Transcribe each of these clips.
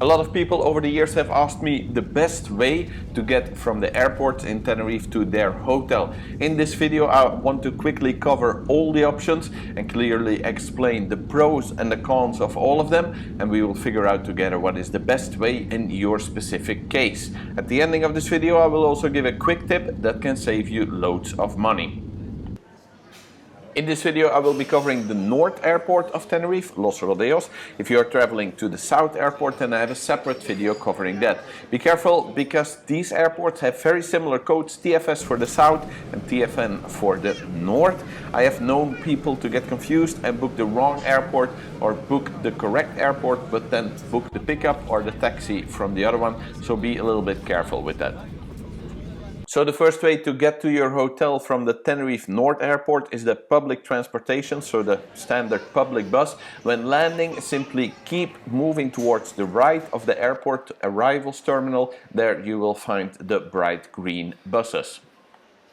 A lot of people over the years have asked me the best way to get from the airport in Tenerife to their hotel. In this video I want to quickly cover all the options and clearly explain the pros and the cons of all of them, and we will figure out together what is the best way in your specific case. At the ending of this video I will also give a quick tip that can save you loads of money. In this video I will be covering the North Airport of Tenerife, Los Rodeos. If you are traveling to the South Airport, then I have a separate video covering that. Be careful because these airports have very similar codes, TFS for the South and TFN for the North. I have known people to get confused and book the wrong airport or book the correct airport but then book the pickup or the taxi from the other one, so be a little bit careful with that. So the first way to get to your hotel from the Tenerife North Airport is the public transportation, so the standard public bus. When landing, simply keep moving towards the right of the airport arrivals terminal. There you will find the bright green buses.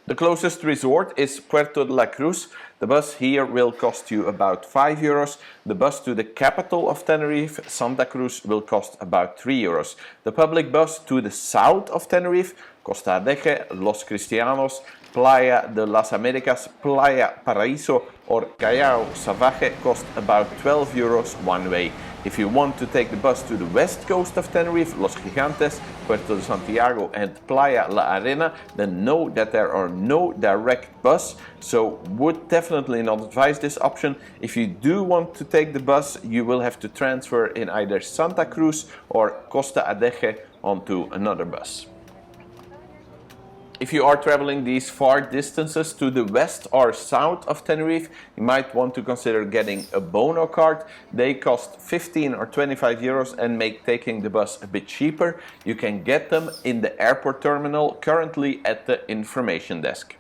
The closest resort is Puerto de la Cruz. The bus here will cost you about €5. The bus to the capital of Tenerife, Santa Cruz, will cost about €3. The public bus to the south of Tenerife, Costa Adeje, Los Cristianos, Playa de las Americas, Playa Paraíso or Callao Salvaje cost about €12 one way. If you want to take the bus to the west coast of Tenerife, Los Gigantes, Puerto de Santiago and Playa La Arena, then know that there are no direct bus, so would definitely not advise this option. If you do want to take the bus, you will have to transfer in either Santa Cruz or Costa Adeje onto another bus. If you are traveling these far distances to the west or south of Tenerife, you might want to consider getting a Bono card. They cost 15 or 25 euros and make taking the bus a bit cheaper. You can get them in the airport terminal, currently at the information desk.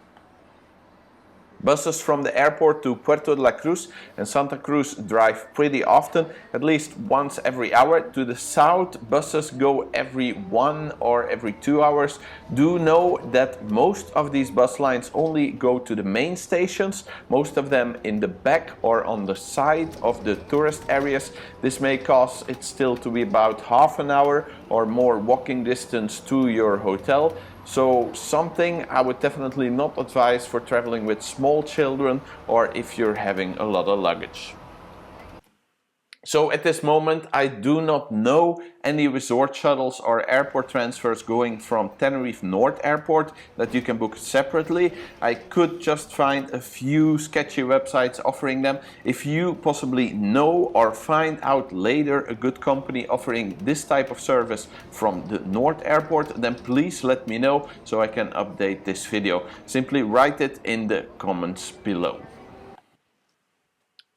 Buses from the airport to Puerto de la Cruz and Santa Cruz drive pretty often, at least once every hour. To the south, buses go every 1 or every 2 hours. Do know that most of these bus lines only go to the main stations, most of them in the back or on the side of the tourist areas. This may cause it still to be about half an hour or more walking distance to your hotel. So something I would definitely not advise for traveling with small children or if you're having a lot of luggage. So at this moment I do not know any resort shuttles or airport transfers going from Tenerife North Airport that you can book separately. I could just find a few sketchy websites offering them. If you possibly know or find out later a good company offering this type of service from the North Airport, then please let me know so I can update this video. Simply write it in the comments below.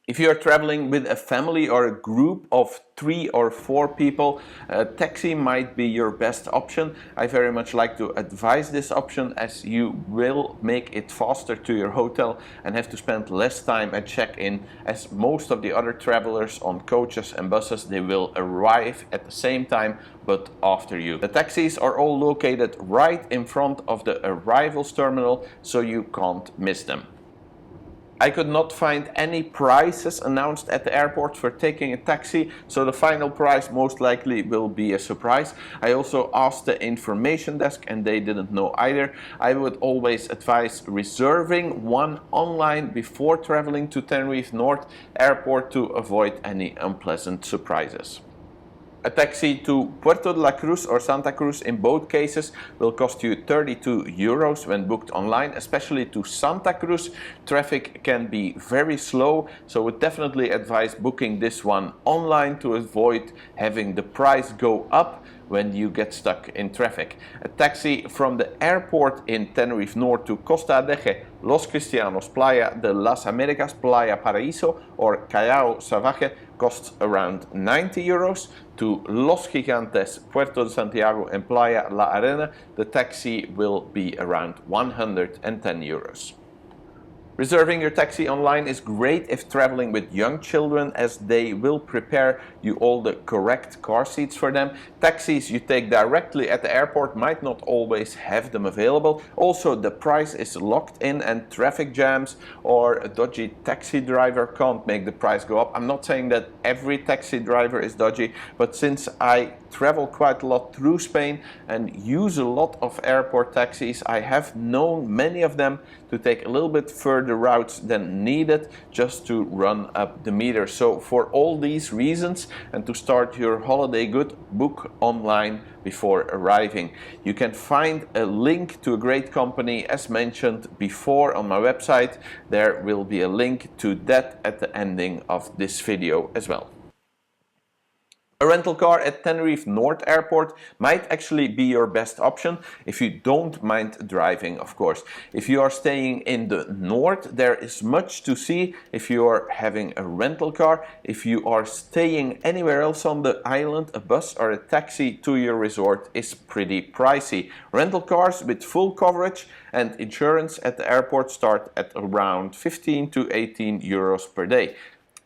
If you are traveling with a family or a group of 3 or 4 people, a taxi might be your best option. I very much like to advise this option as you will make it faster to your hotel and have to spend less time at check-in, as most of the other travelers on coaches and buses, they will arrive at the same time but after you. The taxis are all located right in front of the arrivals terminal, so you can't miss them. I could not find any prices announced at the airport for taking a taxi, so the final price most likely will be a surprise. I also asked the information desk and they didn't know either. I would always advise reserving one online before traveling to Tenerife North Airport to avoid any unpleasant surprises. A taxi to Puerto de la Cruz or Santa Cruz in both cases will cost you €32 when booked online, especially to Santa Cruz. Traffic can be very slow, so would definitely advise booking this one online to avoid having the price go up when you get stuck in traffic. A taxi from the airport in Tenerife North to Costa Adeje, Los Cristianos, Playa de las Americas, Playa Paraíso or Callao Salvaje costs around €90. To Los Gigantes, Puerto de Santiago and Playa La Arena, the taxi will be around €110. Reserving your taxi online is great if traveling with young children, as they will prepare you all the correct car seats for them. Taxis you take directly at the airport might not always have them available. Also, the price is locked in, and traffic jams or a dodgy taxi driver can't make the price go up. I'm not saying that every taxi driver is dodgy, but since I travel quite a lot through Spain and use a lot of airport taxis, I have known many of them to take a little bit further routes than needed just to run up the meter. So for all these reasons, and to start your holiday good, book online before arriving. You can find a link to a great company as mentioned before on my website. There will be a link to that at the ending of this video as well. A rental car at Tenerife North Airport might actually be your best option if you don't mind driving, of course. If you are staying in the north, there is much to see if you are having a rental car. If you are staying anywhere else on the island, a bus or a taxi to your resort is pretty pricey. Rental cars with full coverage and insurance at the airport start at around 15 to 18 euros per day.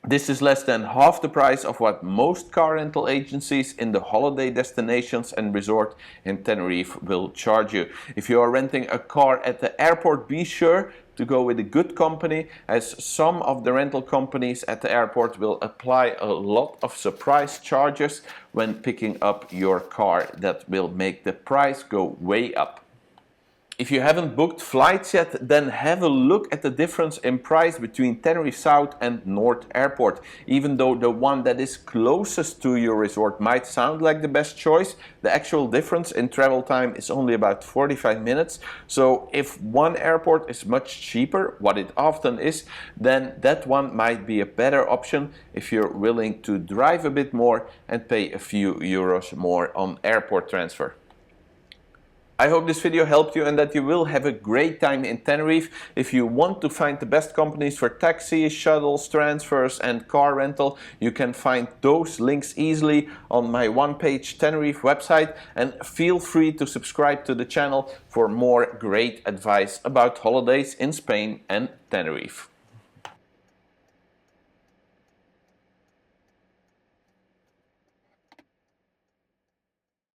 This is less than half the price of what most car rental agencies in the holiday destinations and resort in Tenerife will charge you. If you are renting a car at the airport, be sure to go with a good company, as some of the rental companies at the airport will apply a lot of surprise charges when picking up your car that will make the price go way up. If you haven't booked flights yet, then have a look at the difference in price between Tenerife South and North Airport. Even though the one that is closest to your resort might sound like the best choice, the actual difference in travel time is only about 45 minutes. So if one airport is much cheaper, what it often is, then that one might be a better option if you're willing to drive a bit more and pay a few euros more on airport transfer. I hope this video helped you and that you will have a great time in Tenerife. If you want to find the best companies for taxis, shuttles, transfers and car rental, you can find those links easily on my one-page Tenerife website, and feel free to subscribe to the channel for more great advice about holidays in Spain and Tenerife.